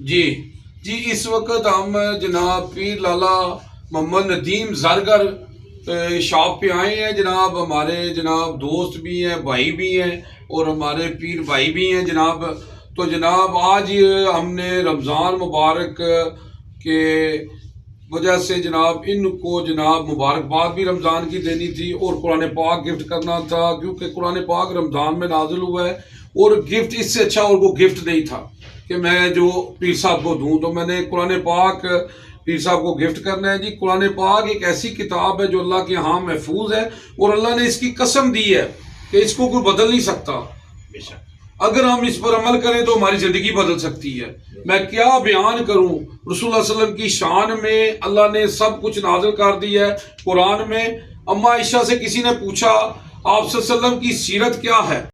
جی جی اس وقت ہم جناب پیر لالا محمد ندیم زرگر شاپ پہ آئے ہیں جناب. ہمارے جناب دوست بھی ہیں، بھائی بھی ہیں اور ہمارے پیر بھائی بھی ہیں جناب. تو جناب آج ہم نے رمضان مبارک کے وجہ سے جناب ان کو جناب مبارکباد بھی رمضان کی دینی تھی اور قرآن پاک گفٹ کرنا تھا، کیونکہ قرآن پاک رمضان میں نازل ہوا ہے اور گفٹ اس سے اچھا اور کو گفٹ نہیں تھا کہ میں جو پیر صاحب کو دوں. تو میں نے قرآن پاک پیر صاحب کو گفٹ کرنا ہے. جی قرآن پاک ایک ایسی کتاب ہے جو اللہ کے ہاں محفوظ ہے اور اللہ نے اس کی قسم دی ہے کہ اس کو کوئی بدل نہیں سکتا. اگر ہم اس پر عمل کریں تو ہماری زندگی بدل سکتی ہے. میں کیا بیان کروں، رسول اللہ صلی اللہ علیہ وسلم کی شان میں اللہ نے سب کچھ نازل کر دیا ہے قرآن میں. اما عائشہ سے کسی نے پوچھا آپ صلی اللہ علیہ وسلم کی سیرت کیا ہے؟